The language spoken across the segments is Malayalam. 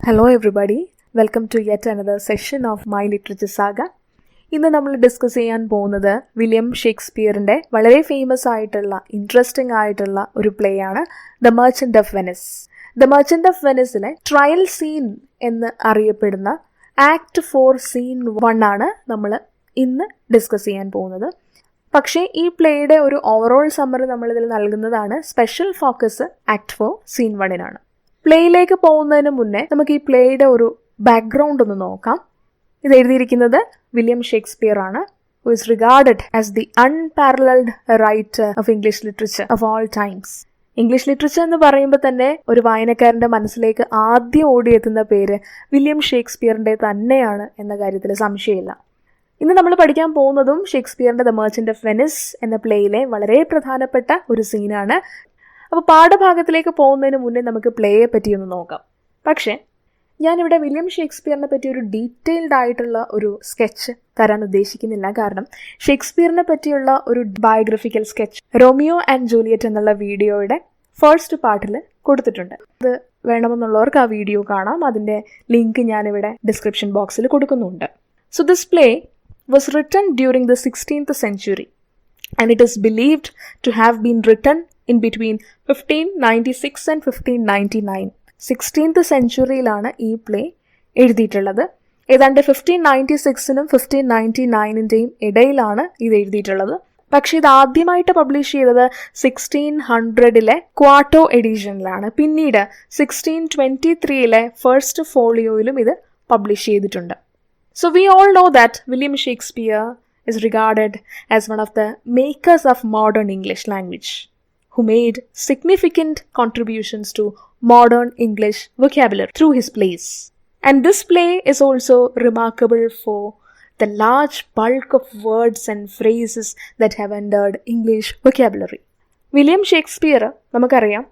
Hello everybody, welcome to yet another session of my literature saga. ഇന്ന് നമ്മൾ ഡിസ്കസ് ചെയ്യാൻ പോകുന്നത് വില്യം ഷേക്സ്പിയറിൻ്റെ വളരെ ഫേമസ് ആയിട്ടുള്ള ഇൻട്രസ്റ്റിംഗ് ആയിട്ടുള്ള ഒരു പ്ലേ ആണ് the merchant of Venice. The merchant of വെനിസിലെ ട്രയൽ സീൻ എന്ന് അറിയപ്പെടുന്ന ആക്ട് 4 സീൻ 1 ആണ് നമ്മൾ ഇന്ന് ഡിസ്കസ് ചെയ്യാൻ പോകുന്നത്. പക്ഷേ ഈ പ്ലേയുടെ ഒരു ഓവറോൾ സമ്മറി നമ്മളിതിൽ നൽകുന്നതാണ്. സ്പെഷ്യൽ ഫോക്കസ് ആക്ട് 4 സീൻ 1-നാണ്. പ്ലേയിലേക്ക് പോകുന്നതിന് മുന്നേ നമുക്ക് ഈ പ്ലേയുടെ ഒരു ബാക്ക്ഗ്രൗണ്ട് ഒന്ന് നോക്കാം. ഇത് എഴുതിയിരിക്കുന്നത് വില്യം ഷേക്സ്പിയർ ആണ്, who is regarded as the unparalleled writer of English literature of all times. English literature എന്ന് പറയുമ്പോൾ തന്നെ ഒരു വായനക്കാരൻ്റെ മനസ്സിലേക്ക് ആദ്യം ഓടിയെത്തുന്ന പേര് വില്യം ഷേക്സ്പിയറിൻ്റെ തന്നെയാണ് എന്ന കാര്യത്തിൽ സംശയമില്ല. ഇന്ന് നമ്മൾ പഠിക്കാൻ പോകുന്നതും ഷേക്സ്പിയറിൻ്റെ ദ മെർച്ചൻ്റ് ഓഫ് വെനിസ് എന്ന പ്ലേയിലെ വളരെ പ്രധാനപ്പെട്ട ഒരു സീനാണ്. അപ്പോൾ പാഠഭാഗത്തിലേക്ക് പോകുന്നതിന് മുന്നേ നമുക്ക് പ്ലേയെ പറ്റി ഒന്ന് നോക്കാം. പക്ഷേ ഞാനിവിടെ വില്യം ഷേക്സ്പിയറിനെ പറ്റി ഒരു ഡീറ്റെയിൽഡ് ആയിട്ടുള്ള ഒരു സ്കെച്ച് തരാൻ ഉദ്ദേശിക്കുന്നില്ല. കാരണം ഷേക്സ്പിയറിനെ പറ്റിയുള്ള ഒരു biographical sketch Romeo and Juliet എന്നുള്ള വീഡിയോയുടെ ഫസ്റ്റ് പാർട്ടിൽ കൊടുത്തിട്ടുണ്ട്. അത് വേണമെന്നുള്ളവർക്ക് ആ വീഡിയോ കാണാം. അതിൻ്റെ ലിങ്ക് ഞാനിവിടെ ഡിസ്ക്രിപ്ഷൻ ബോക്സിൽ കൊടുക്കുന്നുണ്ട്. So this play was written during the 16th century and it is believed to have been written in between 1596 and 1599. 16th സെഞ്ച്വറിയിലാണ് ഈ പ്ലേ എഴുതിയിട്ടുള്ളത്. ഏതാണ്ട് 1596-നും 1599-ൻ്റെയും ഇടയിലാണ് ഇത് എഴുതിയിട്ടുള്ളത്. പക്ഷെ ഇത് ആദ്യമായിട്ട് പബ്ലിഷ് ചെയ്തത് 1600-ലെ ക്വാർട്ടോ എഡിഷനിലാണ്. പിന്നീട് 1623-ലെ ഫസ്റ്റ് ഫോളിയോയിലും ഇത് പബ്ലിഷ് ചെയ്തിട്ടുണ്ട്. So we all know that William Shakespeare is regarded as one of the makers of modern English language, who made significant contributions to modern English vocabulary through his plays. And this play is also remarkable for the large bulk of words and phrases that have entered English vocabulary. William Shakespeare നമുക്കറിയാം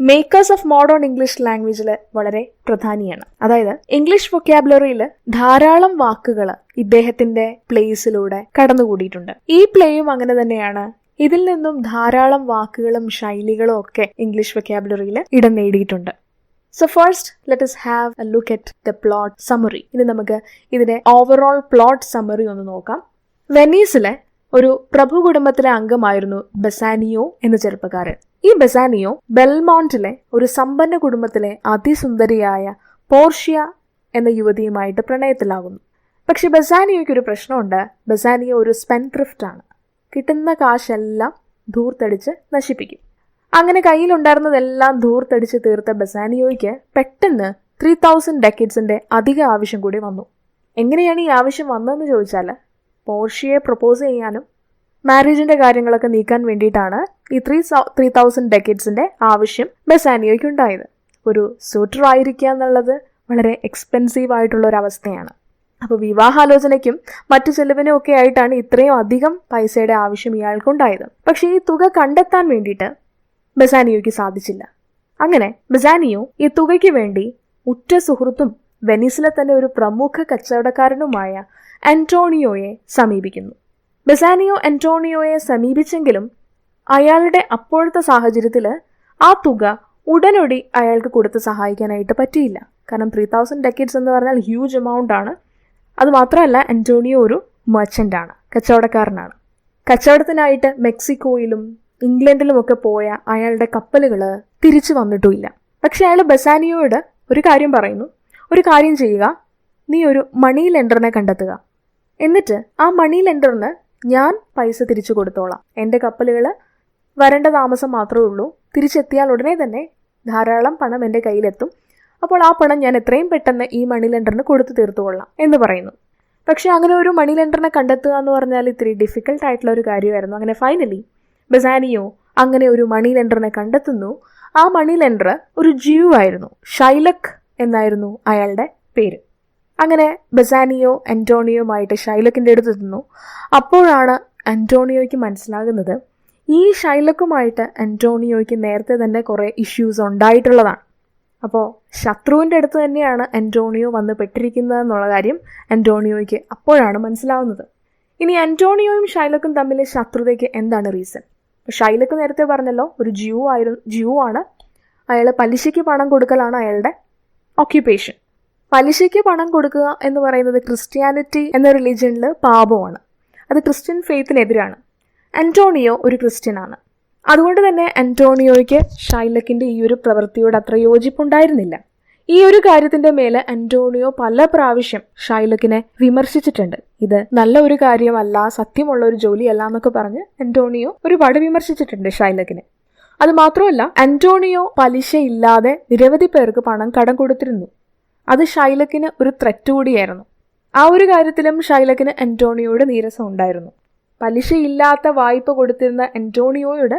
മേക്കേഴ്സ് ഓഫ് മോഡേൺ ഇംഗ്ലീഷ് ലാംഗ്വേജിൽ വളരെ പ്രധാനിയാണ്. അതായത് ഇംഗ്ലീഷ് വൊക്കാബുലറിയിൽ ധാരാളം വാക്കുകൾ ഇദ്ദേഹത്തിന്റെ പ്ലേസിലൂടെ കടന്നുകൂടിയിട്ടുണ്ട്. ഈ പ്ലേയും അങ്ങനെ തന്നെയാണ്. ഇതിൽ നിന്നും ധാരാളം വാക്കുകളും ശൈലികളും ഒക്കെ ഇംഗ്ലീഷ് വൊക്കാബുലറിയിൽ ഇടം നേടിയിട്ടുണ്ട്. So first let us have A look at the plot summary. ഇനി നമുക്ക് ഇതിന്റെ ഓവറോൾ പ്ലോട്ട് സമ്മറി ഒന്ന് നോക്കാം. വെനീസിലെ ഒരു പ്രഭു കുടുംബത്തിലെ അംഗമായിരുന്നു ബസാനിയോ എന്ന ചെറുപ്പക്കാരൻ. ഈ ബസാനിയോ ബെൽമോണ്ടിലെ ഒരു സമ്പന്ന കുടുംബത്തിലെ അതിസുന്ദരിയായ പോർഷ്യ എന്ന യുവതിയുമായിട്ട് പ്രണയത്തിലാകുന്നു. പക്ഷെ ബസാനിയോയ്ക്ക് ഒരു പ്രശ്നമുണ്ട്. ബസാനിയോ ഒരു സ്പെൻഡ്രിഫ്റ്റ് ആണ്. കിട്ടുന്ന കാശെല്ലാം ധൂർത്തടിച്ച് നശിപ്പിക്കും. അങ്ങനെ കയ്യിലുണ്ടായിരുന്നതെല്ലാം ധൂർത്തടിച്ച് തീർത്ത ബസാനിയോയ്ക്ക് പെട്ടെന്ന് 3000 ഡെക്കേഡ്സിന്റെ അധിക ആവശ്യം കൂടി വന്നു. എങ്ങനെയാണ് ഈ ആവശ്യം വന്നതെന്ന് ചോദിച്ചാൽ പോർഷ്യയെ പ്രപ്പോസ് ചെയ്യാനും മാരേജിന്റെ കാര്യങ്ങളൊക്കെ നീക്കാൻ വേണ്ടിയിട്ടാണ് ഈ 3000 ഡെക്കേഡ്സിന്റെ ആവശ്യം ബസാനിയോയ്ക്ക് ഉണ്ടായത്. ഒരു സൂട്ടർ ആയിരിക്കുക എന്നുള്ളത് വളരെ എക്സ്പെൻസീവ് ആയിട്ടുള്ള ഒരു അവസ്ഥയാണ്. അപ്പോൾ വിവാഹാലോചനയ്ക്കും മറ്റു ചെലവിനും ഒക്കെ ആയിട്ടാണ് ഇത്രയും അധികം പൈസയുടെ ആവശ്യം ഇയാൾക്കുണ്ടായത്. പക്ഷേ ഈ തുക കണ്ടെത്താൻ വേണ്ടിയിട്ട് ബസാനിയോയ്ക്ക് സാധിച്ചില്ല. അങ്ങനെ ബസാനിയോ ഈ തുകയ്ക്ക് വേണ്ടി ഉറ്റ സുഹൃത്തും വെനീസിലെ തന്നെ ഒരു പ്രമുഖ കച്ചവടക്കാരനുമായ ആന്റോണിയോയെ സമീപിക്കുന്നു. ബസാനിയോ ആന്റോണിയോയെ സമീപിച്ചെങ്കിലും അയാളുടെ അപ്പോഴത്തെ സാഹചര്യത്തിൽ ആ തുക ഉടനടി അയാൾക്ക് കൊടുത്ത് സഹായിക്കാനായിട്ട് പറ്റിയില്ല. കാരണം 3000 ഡെക്കേഡ്സ് എന്ന് പറഞ്ഞാൽ ഹ്യൂജ് എമൗണ്ട് ആണ്. അതുമാത്രമല്ല ആന്റോണിയോ ഒരു മെർച്ചൻ്റ് ആണ്, കച്ചവടക്കാരനാണ്. കച്ചവടത്തിനായിട്ട് മെക്സിക്കോയിലും ഇംഗ്ലണ്ടിലുമൊക്കെ പോയ അയാളുടെ കപ്പലുകൾ തിരിച്ചു വന്നിട്ടുമില്ല. പക്ഷെ അയാൾ ബസാനിയോയോട് ഒരു കാര്യം പറയുന്നു, ഒരു കാര്യം ചെയ്യുക, നീ ഒരു മണി ലെൻഡറിനെ കണ്ടെത്തുക, എന്നിട്ട് ആ മണി ലെൻഡറിന് ഞാൻ പൈസ തിരിച്ചു കൊടുത്തോളാം. എൻ്റെ കപ്പലുകൾ വരേണ്ട താമസം മാത്രമേ ഉള്ളൂ. തിരിച്ചെത്തിയാൽ ഉടനെ തന്നെ ധാരാളം പണം എൻ്റെ കയ്യിലെത്തും. അപ്പോൾ ആ പണം ഞാൻ എത്രയും പെട്ടെന്ന് ഈ മണി ലെൻഡറിന് കൊടുത്തു തീർത്തുകൊള്ളാം എന്ന് പറയുന്നു. പക്ഷേ അങ്ങനെ ഒരു മണി ലെൻഡറിനെ കണ്ടെത്തുക എന്ന് പറഞ്ഞാൽ ഇത്തിരി ഡിഫിക്കൽട്ട് ആയിട്ടുള്ള ഒരു കാര്യമായിരുന്നു. അങ്ങനെ ഫൈനലി ബസാനിയോ അങ്ങനെ ഒരു മണി ലെൻഡറിനെ കണ്ടെത്തുന്നു. ആ മണി ലെൻഡർ ഒരു ജ്യൂ ആയിരുന്നു. ഷൈലക് എന്നായിരുന്നു അയാളുടെ പേര്. അങ്ങനെ ബസാനിയോ ആന്റോണിയോയുമായിട്ട് ഷൈലക്കിൻ്റെ അടുത്തെത്തുന്നു. അപ്പോഴാണ് ആന്റോണിയോയ്ക്ക് മനസ്സിലാകുന്നത് ഈ ഷൈലക്കുമായിട്ട് ആന്റോണിയോയ്ക്ക് നേരത്തെ തന്നെ കുറേ ഇഷ്യൂസ് ഉണ്ടായിട്ടുള്ളതാണ്. അപ്പോൾ ശത്രുവിൻ്റെ അടുത്ത് തന്നെയാണ് ആന്റോണിയോ വന്ന് പെട്ടിരിക്കുന്നത് എന്നുള്ള കാര്യം ആന്റോണിയോയ്ക്ക് അപ്പോഴാണ് മനസ്സിലാവുന്നത്. ഇനി ആന്റോണിയോയും ഷൈലക്കും തമ്മിൽ ശത്രുതയ്ക്ക് എന്താണ് റീസൺ? ഷൈലക്ക് നേരത്തെ പറഞ്ഞല്ലോ ഒരു ജ്യൂ ആണ്. അയാൾ പലിശയ്ക്ക് പണം കൊടുക്കലാണ് അയാളുടെ ഓക്യുപ്പേഷൻ. പലിശയ്ക്ക് പണം കൊടുക്കുക എന്ന് പറയുന്നത് ക്രിസ്ത്യാനിറ്റി എന്ന റിലീജിയനിൽ പാപമാണ്. അത് ക്രിസ്ത്യൻ ഫെയ്ത്തിനെതിരാണ്. അന്റോണിയോ ഒരു ക്രിസ്ത്യനാണ്. അതുകൊണ്ട് തന്നെ അന്റോണിയോയ്ക്ക് ഷൈലക്കിൻ്റെ ഈ ഒരു പ്രവൃത്തിയോട് അത്ര യോജിപ്പുണ്ടായിരുന്നില്ല. ഈ ഒരു കാര്യത്തിന്റെ മേലെ അന്റോണിയോ പല പ്രാവശ്യം ഷൈലക്കിനെ വിമർശിച്ചിട്ടുണ്ട്. ഇത് നല്ല ഒരു കാര്യമല്ല, സത്യമുള്ള ഒരു ജോലിയല്ല എന്നൊക്കെ പറഞ്ഞ് അന്റോണിയോ ഒരുപാട് വിമർശിച്ചിട്ടുണ്ട് ഷൈലക്കിനെ. അത് മാത്രമല്ല, അന്റോണിയോ പലിശയില്ലാതെ നിരവധി പേർക്ക് പണം കടം കൊടുത്തിരുന്നു. അത് ഷൈലക്കിന് ഒരു ത്രെറ്റ് കൂടിയായിരുന്നു. ആ ഒരു കാര്യത്തിലും ഷൈലക്കിന് അന്റോണിയോയുടെ നീരസം ഉണ്ടായിരുന്നു. പലിശയില്ലാത്ത വായ്പ കൊടുത്തിരുന്ന അന്റോണിയോയോട്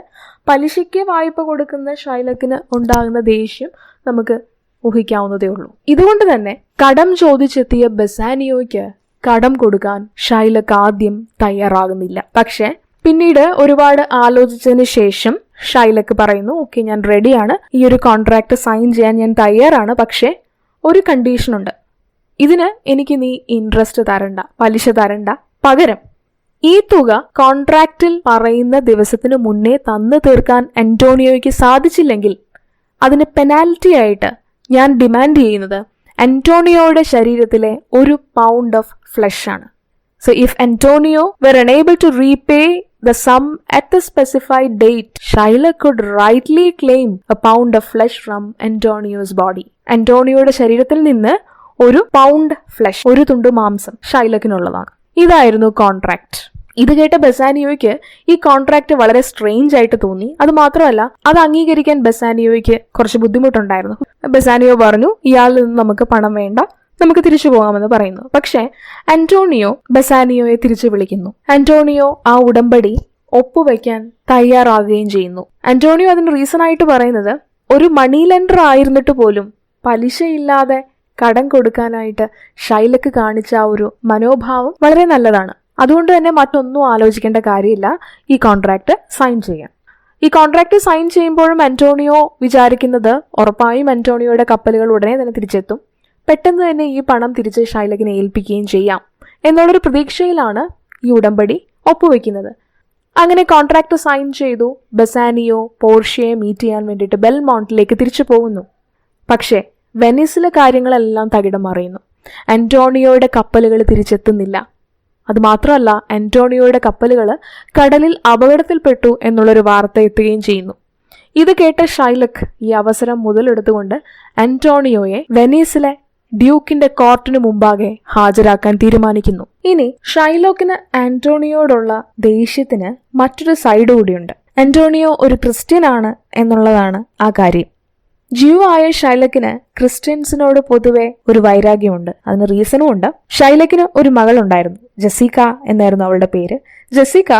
പലിശയ്ക്ക് വായ്പ കൊടുക്കുന്ന ഷൈലക്കിന് ഉണ്ടാകുന്ന ദേഷ്യം നമുക്ക് ഊഹിക്കാവുന്നതേ ഉള്ളൂ. ഇതുകൊണ്ട് തന്നെ കടം ചോദിച്ചെത്തിയ ബസാനിയോയ്ക്ക് കടം കൊടുക്കാൻ ഷൈലക്ക് ആദ്യം തയ്യാറാകുന്നില്ല. പക്ഷെ പിന്നീട് ഒരുപാട് ആലോചിച്ചതിന് ശേഷം ഷൈലക്ക് പറയുന്നു, ഓക്കെ, ഞാൻ റെഡിയാണ്, ഈ ഒരു കോൺട്രാക്ട് സൈൻ ചെയ്യാൻ ഞാൻ തയ്യാറാണ്, പക്ഷേ ഒരു കണ്ടീഷനുണ്ട്. ഇതിന് എനിക്ക് നീ ഇൻട്രസ്റ്റ് തരണ്ട, പലിശ തരണ്ട, പകരം ഈ തുക കോൺട്രാക്റ്റിൽ പറയുന്ന ദിവസത്തിന് മുന്നേ തന്നു തീർക്കാൻ അന്റോണിയോയ്ക്ക് സാധിച്ചില്ലെങ്കിൽ അതിന് പെനാൽറ്റി ആയിട്ട് ഞാൻ ഡിമാൻഡ് ചെയ്യുന്നത് അന്റോണിയോയുടെ ശരീരത്തിലെ 1 pound ഓഫ് ഫ്ലഷ് ആണ്. So if Antonio were unable to repay the sum at the specified date, Shylock could rightly claim a pound of flesh from Antonio's body. അന്റോണിയോയുടെ ശരീരത്തിൽ നിന്ന് 1 pound ഫ്ലഷ്, ഒരു തുണ്ട് മാംസം ഷൈലക്കിനുള്ളതാണ്. ഇതായിരുന്നു കോൺട്രാക്ട്. ഇത് കേട്ട ബസാനിയോയ്ക്ക് ഈ കോൺട്രാക്ട് വളരെ സ്ട്രേഞ്ച് ആയിട്ട് തോന്നി. അത് മാത്രമല്ല, അത് അംഗീകരിക്കാൻ ബസാനിയോയ്ക്ക് കുറച്ച് ബുദ്ധിമുട്ടുണ്ടായിരുന്നു. ബസാനിയോ പറഞ്ഞു, ഇയാളിൽ നിന്ന് നമുക്ക് പണം വേണ്ട, നമുക്ക് തിരിച്ചു പോകാമെന്ന് പറയുന്നു. പക്ഷേ അന്റോണിയോ ബസാനിയോയെ തിരിച്ചു വിളിക്കുന്നു. അന്റോണിയോ ആ ഉടമ്പടി ഒപ്പുവെക്കാൻ തയ്യാറാകുകയും ചെയ്യുന്നു. അന്റോണിയോ അതിന് റീസൺ ആയിട്ട് പറയുന്നത്, ഒരു മണി ലെൻഡർ ആയിരുന്നിട്ട് പോലും പലിശയില്ലാതെ കടം കൊടുക്കാനായിട്ട് ഷൈലക്ക് കാണിച്ച ആ ഒരു മനോഭാവം വളരെ നല്ലതാണ്. അതുകൊണ്ട് തന്നെ മറ്റൊന്നും ആലോചിക്കേണ്ട കാര്യമില്ല, ഈ കോൺട്രാക്ട് സൈൻ ചെയ്യാം. ഈ കോൺട്രാക്ട് സൈൻ ചെയ്യുമ്പോഴും അന്റോണിയോ വിചാരിക്കുന്നത് ഉറപ്പായും അന്റോണിയോയുടെ കപ്പലുകൾ ഉടനെ തന്നെ തിരിച്ചെത്തും, പെട്ടെന്ന് തന്നെ ഈ പണം തിരിച്ച് ഷൈലക്കിനെ ഏൽപ്പിക്കുകയും ചെയ്യാം എന്നുള്ളൊരു പ്രതീക്ഷയിലാണ് ഈ ഉടമ്പടി ഒപ്പുവെക്കുന്നത്. അങ്ങനെ കോൺട്രാക്ട് സൈൻ ചെയ്തു. ബസാനിയോ പോർഷ്യയെ മീറ്റ് ചെയ്യാൻ വേണ്ടിയിട്ട് ബെൽമോണ്ടിലേക്ക് തിരിച്ചു പോകുന്നു. പക്ഷേ വെനീസിലെ കാര്യങ്ങളെല്ലാം തകിടം മറിയുന്നു. അന്റോണിയോയുടെ കപ്പലുകൾ തിരിച്ചെത്തുന്നില്ല. അതുമാത്രമല്ല, അന്റോണിയോയുടെ കപ്പലുകൾ കടലിൽ അപകടത്തിൽപ്പെട്ടു എന്നുള്ളൊരു വാർത്ത എത്തുകയും ചെയ്യുന്നു. ഇത് കേട്ട ഷൈലക്ക് ഈ അവസരം മുതലെടുത്തുകൊണ്ട് അന്റോണിയോയെ വെനീസിലെ ഡ്യൂക്കിന്റെ കോർട്ടിന് മുമ്പാകെ ഹാജരാക്കാൻ തീരുമാനിക്കുന്നു. ഇനി ഷൈലോക്കിന് ആന്റോണിയോടുള്ള ദേഷ്യത്തിന് മറ്റൊരു സൈഡ് കൂടിയുണ്ട്. ആന്റോണിയോ ഒരു ക്രിസ്ത്യനാണ് എന്നുള്ളതാണ് ആ കാര്യം. ജ്യൂ ആയ ഷൈലക്കിന് ക്രിസ്ത്യൻസിനോട് പൊതുവെ ഒരു വൈരാഗ്യമുണ്ട്. അതിന് റീസണും ഉണ്ട്. ഷൈലക്കിന് ഒരു മകളുണ്ടായിരുന്നു, ജെസിക്ക എന്നായിരുന്നു അവളുടെ പേര്. ജെസിക്ക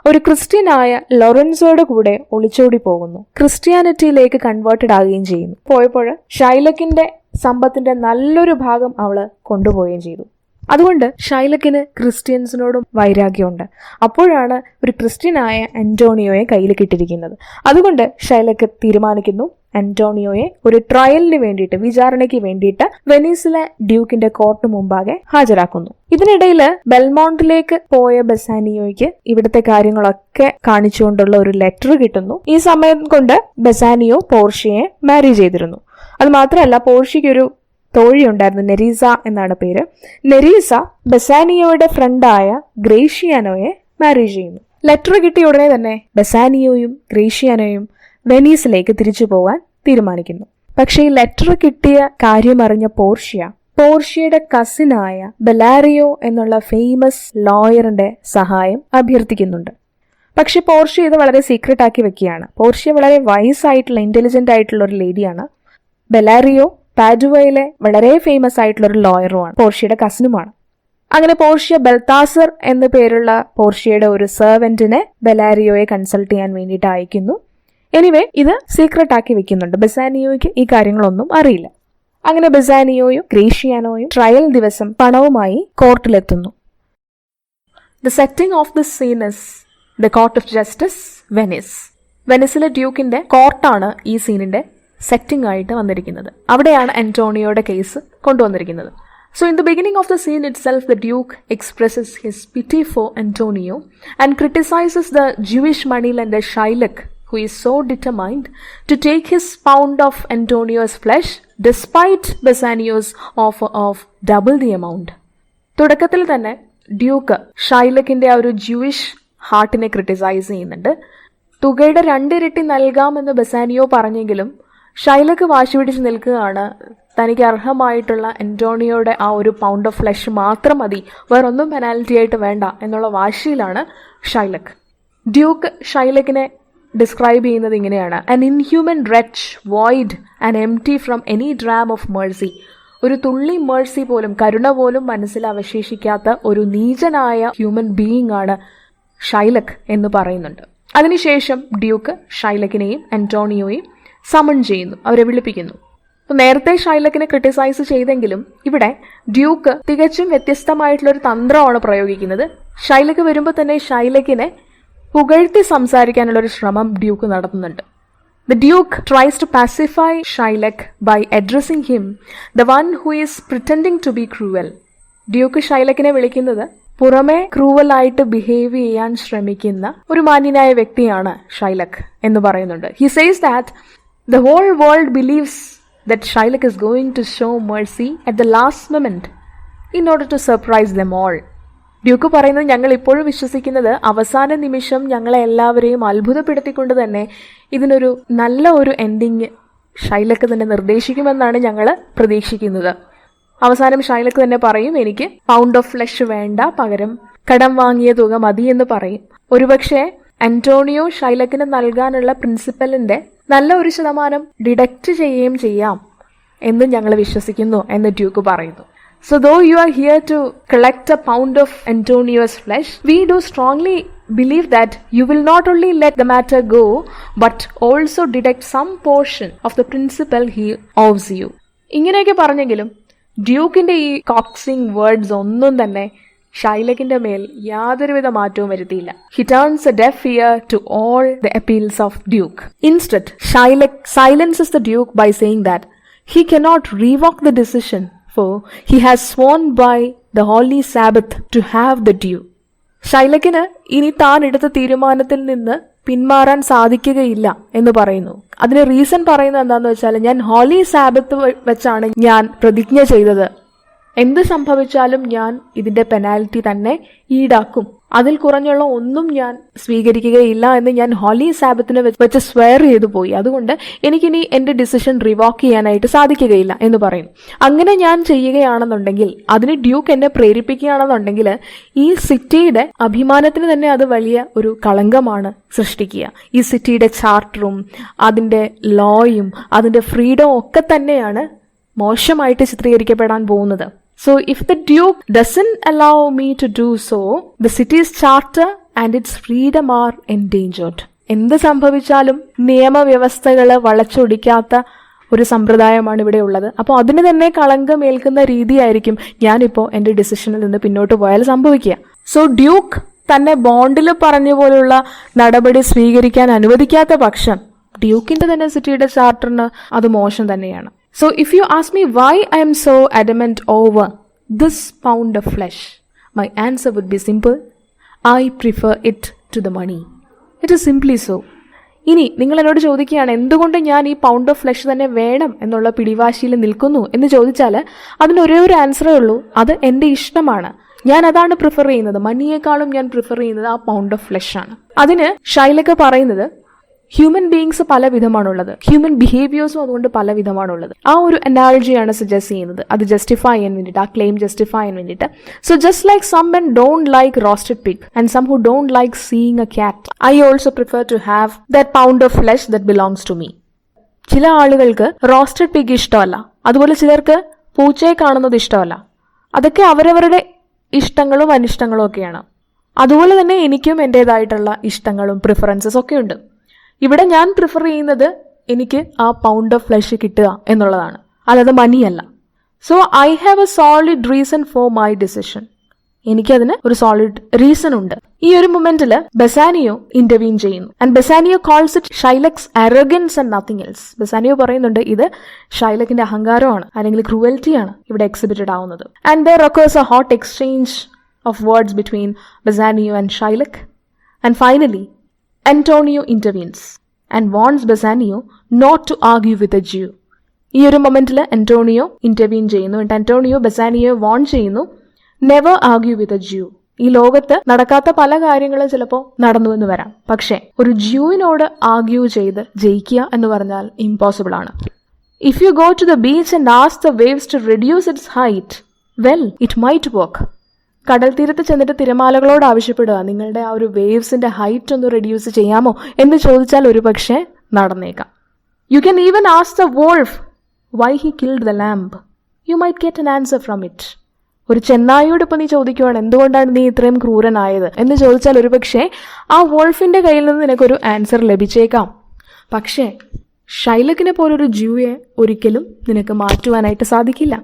ഒരു ക്രിസ്ത്യനായ ലോറൻസോയുടെ കൂടെ ഒളിച്ചോടി പോകുന്നു. ക്രിസ്ത്യാനിറ്റിയിലേക്ക് കൺവേർട്ടഡ് ആകുകയും ചെയ്യുന്നു. പോയപ്പോൾ ഷൈലക്കിന്റെ സമ്പത്തിന്റെ നല്ലൊരു ഭാഗം അവള് കൊണ്ടുപോവുകയും ചെയ്തു. അതുകൊണ്ട് ഷൈലക്കിന് ക്രിസ്ത്യൻസിനോടും വൈരാഗ്യമുണ്ട്. അപ്പോഴാണ് ഒരു ക്രിസ്ത്യനായ അന്റോണിയോയെ കയ്യിൽ കിട്ടിയിരിക്കുന്നത്. അതുകൊണ്ട് ഷൈലക്ക് തീരുമാനിക്കുന്നു അന്റോണിയോയെ ഒരു ട്രയലിന് വേണ്ടിയിട്ട്, വിചാരണയ്ക്ക് വേണ്ടിയിട്ട് വെനീസിലെ ഡ്യൂക്കിന്റെ കോർട്ട് മുമ്പാകെ ഹാജരാക്കുന്നു. ഇതിനിടയിൽ ബെൽമോണ്ടിലേക്ക് പോയ ബസാനിയോയ്ക്ക് ഇവിടുത്തെ കാര്യങ്ങളൊക്കെ കാണിച്ചുകൊണ്ടുള്ള ഒരു ലെറ്റർ കിട്ടുന്നു. ഈ സമയം കൊണ്ട് ബസാനിയോ പോർഷ്യയെ മാരി ചെയ്തിരുന്നു. അത് മാത്രമല്ല, പോർഷ്യയ്ക്ക് ഒരു തോഴി ഉണ്ടായിരുന്നു, നെരീസ എന്നാണ് പേര്. നെരീസ ബസാനിയോയുടെ ഫ്രണ്ടായ ഗ്രേഷ്യാനോയെ മാരി ചെയ്യുന്നു. ലെറ്റർ കിട്ടിയ ഉടനെ തന്നെ ബസാനിയോയും ഗ്രേഷ്യാനോയും വെനീസിലേക്ക് തിരിച്ചു പോകാൻ തീരുമാനിക്കുന്നു. പക്ഷേ ഈ ലെറ്റർ കിട്ടിയ കാര്യം അറിഞ്ഞ പോർഷ്യയുടെ കസിനായ ബെലാരിയോ എന്നുള്ള ഫേമസ് ലോയറിന്റെ സഹായം അഭ്യർത്ഥിക്കുന്നുണ്ട്. പക്ഷെ പോർഷ്യ ഇത് വളരെ സീക്രട്ട് ആക്കി വെക്കുകയാണ്. പോർഷ്യ വളരെ വൈസായിട്ടുള്ള, ഇന്റലിജന്റ് ആയിട്ടുള്ള ഒരു ലേഡിയാണ്. ബെലാരിയോ പാഡുവയിലെ വളരെ ഫേമസ് ആയിട്ടുള്ള ഒരു ലോയറുമാണ്, പോർഷ്യയുടെ കസിനുമാണ്. അങ്ങനെ പോർഷ്യ ബെൽത്താസർ എന്ന പേരുള്ള പോർഷ്യയുടെ ഒരു സെർവന്റിനെ ബെലാരിയോയെ കൺസൾട്ട് ചെയ്യാൻ വേണ്ടിയിട്ട് അയക്കുന്നു. എനിവേ, ഇത് സീക്രട്ട് ആക്കി വെക്കുന്നുണ്ട്. ബസാനിയോയ്ക്ക് ഈ കാര്യങ്ങളൊന്നും അറിയില്ല. അങ്ങനെ ബസാനിയോയും ഗ്രേഷ്യാനോയും ട്രയൽ ദിവസം പണവുമായി കോർട്ടിലെത്തുന്നു. The setting of the scene is the court of justice, Venice. വെനീസിലെ ഡ്യൂക്കിന്റെ കോർട്ടാണ് ഈ സീനിന്റെ സെറ്റിംഗ് ആയിട്ട് വന്നിരിക്കുന്നത്. അവിടെയാണ് അന്റോണിയോയുടെ കേസ് കൊണ്ടുവന്നിരിക്കുന്നത്. So in the beginning of the scene itself, the Duke expresses his pity for Antonio and criticizes the Jewish moneylender Shylock, who is so determined to take his pound of Antonio's flesh despite Bassanio's offer of double the amount. തുടക്കത്തിൽ തന്നെ ഡ്യൂക്ക് ഷൈലക്കിന്റെ ആ ഒരു ജൂയിഷ് ഹാർട്ടിനെ ക്രിട്ടിസൈസ് ചെയ്യുന്നുണ്ട്. തുകയുടെ 2 ഇരട്ടി നൽകാമെന്ന് ബസാനിയോ പറഞ്ഞെങ്കിലും ഷൈലക്ക് വാശി പിടിച്ച് നിൽക്കുകയാണ്. തനിക്ക് അർഹമായിട്ടുള്ള അന്റോണിയോയുടെ ആ ഒരു പൗണ്ട് ഓഫ് ഫ്ലഷ് മാത്രം മതി, വേറൊന്നും പെനാൽറ്റി ആയിട്ട് വേണ്ട എന്നുള്ള വാശിയിലാണ് ഷൈലക്ക്. ഡ്യൂക്ക് ഷൈലക്കിനെ ഡിസ്ക്രൈബ് ചെയ്യുന്നത് ഇങ്ങനെയാണ്: an inhuman wretch, void and empty from any dram of mercy. ഒരു തുള്ളി മേഴ്സി പോലും, കരുണ പോലും മനസ്സിൽ അവശേഷിക്കാത്ത ഒരു നീചനായ ഹ്യൂമൻ ബീയിങ് ആണ് ഷൈലക്ക് എന്ന് പറയുന്നുണ്ട്. അതിനുശേഷം ഡ്യൂക്ക് ഷൈലക്കിനെയും അന്റോണിയോയും സമൺ ചെയ്യുന്നു, അവരെ വിളിപ്പിക്കുന്നു. നേരത്തെ ഷൈലക്കിനെ ക്രിട്ടിസൈസ് ചെയ്തെങ്കിലും ഇവിടെ ഡ്യൂക്ക് തികച്ചും വ്യത്യസ്തമായിട്ടുള്ളൊരു തന്ത്രമാണ് പ്രയോഗിക്കുന്നത്. ഷൈലക്ക് വരുമ്പോൾ തന്നെ ഷൈലക്കിനെ പുകഴ്ത്തി സംസാരിക്കാനുള്ളൊരു ശ്രമം ഡ്യൂക്ക് നടത്തുന്നുണ്ട്. The Duke tries to pacify Shylock by addressing him, the one who is pretending to be cruel. Duke ഷൈലക്കിനെ വിളിക്കുന്നത് പുറമെ ക്രൂവലായിട്ട് ബിഹേവ് ചെയ്യാൻ ശ്രമിക്കുന്ന ഒരു മാന്യനായ വ്യക്തിയാണ് ഷൈലക്ക് എന്ന് പറയുന്നുണ്ട്. He says that the whole world believes that Shylock is going to show mercy at the last moment in order to surprise them all. Duke പറയുന്നത്, ഞങ്ങൾ ഇപ്പോഴും വിശ്വസിക്കുന്നത് അവസാന നിമിഷം ഞങ്ങളെ എല്ലാവരെയും അത്ഭുതപ്പെടുത്തിക്കൊണ്ട് തന്നെ ഇതിനൊരു നല്ല ഒരു എൻഡിങ് ഷൈലക്ക് തന്നെ നിർദ്ദേശിക്കുമെന്നാണ് ഞങ്ങൾ പ്രതീക്ഷിക്കുന്നത്. അവസാനം ഷൈലക്ക് തന്നെ പറയും, എനിക്ക് പൗണ്ട് ഓഫ് ഫ്ലഷ് വേണ്ട, പകരം കടം വാങ്ങിയ തുക മതി എന്ന് പറയും. ഒരുപക്ഷെ അന്റോണിയോ ഷൈലക്കിന് നൽകാനുള്ള പ്രിൻസിപ്പലിന്റെ നല്ല ഒരു ശതമാനം ഡിഡക്റ്റ് ചെയ്യുകയും ചെയ്യാം എന്ന് ഞങ്ങൾ വിശ്വസിക്കുന്നു എന്ന് ഡ്യൂക്ക് പറയുന്നു. So though you are here to collect a pound of Antonio's flesh, we do strongly believe that you will not only let the matter go, but also deduct some portion of the principal he owes you. ഇങ്ങനെയൊക്കെ പറഞ്ഞെങ്കിലും ഡ്യൂക്കിന്റെ ഈ കോക്സിംഗ് വേർഡ്സ് ഒന്നും തന്നെ ഷൈലക്കിന്റെ മേൽ യാതൊരുവിധ മാറ്റവും വരുത്തിയില്ല. He turns a deaf ear to all the appeals of Duke. Instead, Shylock silences the Duke by saying that he cannot revoke the decision, for he has sworn by the holy Sabbath to have the due. ഷൈലക്കിന് ഇനി താൻ എടുത്ത തീരുമാനത്തിൽ നിന്ന് പിന്മാറാൻ സാധിക്കുകയില്ല എന്ന് പറയുന്നു. അതിന് റീസൺ പറയുന്നത് എന്താന്ന് വെച്ചാൽ, ഞാൻ ഹോളി സാബത്ത് വെച്ചാണ് ഞാൻ പ്രതിജ്ഞ ചെയ്തത്. എന്ത് സംഭവിച്ചാലും ഞാൻ ഇതിന്റെ പെനാൽറ്റി തന്നെ ഈടാക്കും, അതിൽ കുറഞ്ഞുള്ള ഒന്നും ഞാൻ സ്വീകരിക്കുകയില്ല എന്ന് ഞാൻ ഹോളി സാബത്തിനെ വെച്ച് സ്വെയർ ചെയ്തു പോയി. അതുകൊണ്ട് എനിക്കിനി എന്റെ ഡിസിഷൻ റിവോക്ക് ചെയ്യാനായിട്ട് സാധിക്കുകയില്ല എന്ന് പറയും. അങ്ങനെ ഞാൻ ചെയ്യുകയാണെന്നുണ്ടെങ്കിൽ, അതിന് ഡ്യൂക്ക് എന്നെ പ്രേരിപ്പിക്കുകയാണെന്നുണ്ടെങ്കിൽ, ഈ സിറ്റിയുടെ അഭിമാനത്തിന് തന്നെ അത് വലിയ ഒരു കളങ്കമാണ് സൃഷ്ടിക്കുക. ഈ സിറ്റിയുടെ ചാർട്ടറും അതിന്റെ ലോയും അതിന്റെ ഫ്രീഡവും ഒക്കെ തന്നെയാണ് മോശമായിട്ട് ചിത്രീകരിക്കപ്പെടാൻ പോകുന്നത്. So if the Duke doesn't allow me to do so, the city's charter and its freedom are endangered. എന്ത് സംഭവിച്ചാലും നിയമവ്യവസ്ഥകള് വളച്ചൊടിക്കാത്ത ഒരു സമ്പ്രദായമാണ് ഇവിടെ ഉള്ളത്. അപ്പോൾ അതിന് തന്നെ കളങ്കമേൽക്കുന്ന രീതിയായിരിക്കും ഞാനിപ്പോൾ എൻ്റെ ഡിസിഷനിൽ നിന്ന് പിന്നോട്ട് പോയാൽ സംഭവിക്കുക. സോ ഡ്യൂക്ക് തന്നെ ബോണ്ടിൽ പറഞ്ഞ പോലുള്ള നടപടി സ്വീകരിക്കാൻ അനുവദിക്കാത്ത പക്ഷം ഡ്യൂക്കിന്റെ തന്നെ സിറ്റിയുടെ ചാർട്ടറിന് അത് മോശം തന്നെയാണ്. So if you ask me why I am so adamant over this pound of flesh, my answer would be simple. I prefer it to the money. It is simply so. ഇനി നിങ്ങൾ എന്നോട് ചോദിക്കുകയാണ് എന്തുകൊണ്ട് ഞാൻ ഈ പൗണ്ട് ഓഫ് ഫ്ലഷ് തന്നെ വേണം എന്നുള്ള പിടിവാശിയിൽ നിൽക്കുന്നു എന്ന് ചോദിച്ചാൽ അതിന് ഒരേ ഒരു ആൻസറേ ഉള്ളൂ. അത് എൻ്റെ ഇഷ്ടമാണ്. ഞാൻ അതാണ് പ്രിഫർ ചെയ്യുന്നത്. മണിയേക്കാളും ഞാൻ പ്രിഫർ ചെയ്യുന്നത് ആ പൗണ്ട് ഓഫ് ഫ്ലഷ് ആണ്. അതിന് ഷൈലക്ക് പറയുന്നത്, ഹ്യൂമൻ ബീയിങ്സ് പല വിധമാണുള്ളത്, ഹ്യൂമൻ ബിഹേവിയേഴ്സും അതുകൊണ്ട് പല വിധമാണുള്ളത്. ആ ഒരു അനാളജിയാണ് സജസ്റ്റ് ചെയ്യുന്നത്. അത് ജസ്റ്റിഫൈ ചെയ്യാൻ വേണ്ടിയിട്ട്, ആ ക്ലെയിം ജസ്റ്റിഫൈ ചെയ്യാൻ വേണ്ടിയിട്ട്. So just like some men don't like roasted pig and some who don't like seeing a cat, I also prefer to have that pound of flesh that belongs to me. ചില ആളുകൾക്ക് റോസ്റ്റഡ് പിഗ് ഇഷ്ടമല്ല, അതുപോലെ ചിലർക്ക് പൂച്ചയെ കാണുന്നത് ഇഷ്ടമല്ല. അതൊക്കെ അവരവരുടെ ഇഷ്ടങ്ങളും അനിഷ്ടങ്ങളും ഒക്കെയാണ്. അതുപോലെ തന്നെ എനിക്കും എൻ്റെതായിട്ടുള്ള ഇഷ്ടങ്ങളും പ്രിഫറൻസസ് ഒക്കെ ഉണ്ട്. ഇവിടെ ഞാൻ പ്രിഫർ ചെയ്യുന്നത് എനിക്ക് ആ പൗണ്ട് ഓഫ് ഫ്ലഷ് കിട്ടുക എന്നുള്ളതാണ്, അല്ലാതെ മണിയല്ല. So I have a solid reason for my decision. എനിക്കതിന് ഒരു സോളിഡ് റീസൺ ഉണ്ട്. ഈ ഒരു മൊമെന്റിൽ ബസാനിയോ ഇന്റർവീൻ ചെയ്യുന്നു. And Bassanio calls it Shylock's arrogance and nothing else. Bassanio പറയുന്നുണ്ട് ഇത് ഷൈലക്കിന്റെ അഹങ്കാരമാണ് അല്ലെങ്കിൽ ക്രൂവൽറ്റിയാണ് ഇവിടെ എക്സിബിറ്റഡ് ആവുന്നത്. And there occurs a hot exchange of words between Bassanio and Shylock. And finally, Antonio intervenes and warns Bassanio not to argue with a Jew. ഈ ഒരു മൊമെന്റിൽ അന്റോണിയോ ഇന്റർവീൻ ചെയ്യുന്നു. അന്റോണിയോ ബസാനിയോയെ വാൺ ചെയ്യുന്നു, never argue with a Jew. ഈ ലോകത്ത് നടക്കാത്ത പല കാര്യങ്ങളും ചിലപ്പോൾ നടന്നു എന്ന് വരാം, പക്ഷെ ഒരു ജ്യൂവിനോട് ആർഗ്യൂ ചെയ്ത് ജയിക്കുക എന്ന് പറഞ്ഞാൽ ഇമ്പോസിബിൾ ആണ്. If you go to the beach and ask the waves to reduce its height, well it might work. കടൽ തീരത്ത് ചെന്നിട്ട് തിരമാലകളോട് ആവശ്യപ്പെടുക, നിങ്ങളുടെ ആ ഒരു വേവ്സിന്റെ ഹൈറ്റ് ഒന്ന് റെഡ്യൂസ് ചെയ്യാമോ എന്ന് ചോദിച്ചാൽ ഒരു പക്ഷേ നടന്നേക്കാം. You can even ask the wolf why he killed the lamb. You might get an answer from it. ഒരു ചെന്നായിയോട് ഇപ്പം നീ ചോദിക്കുവാണ് എന്തുകൊണ്ടാണ് നീ ഇത്രയും ക്രൂരനായത് എന്ന് ചോദിച്ചാൽ ഒരുപക്ഷെ ആ വോൾഫിന്റെ കയ്യിൽ നിന്ന് നിനക്കൊരു ആൻസർ ലഭിച്ചേക്കാം. പക്ഷേ ഷൈലക്കിനെ പോലൊരു ജ്യൂയെ ഒരിക്കലും നിനക്ക് മാറ്റുവാനായിട്ട് സാധിക്കില്ല.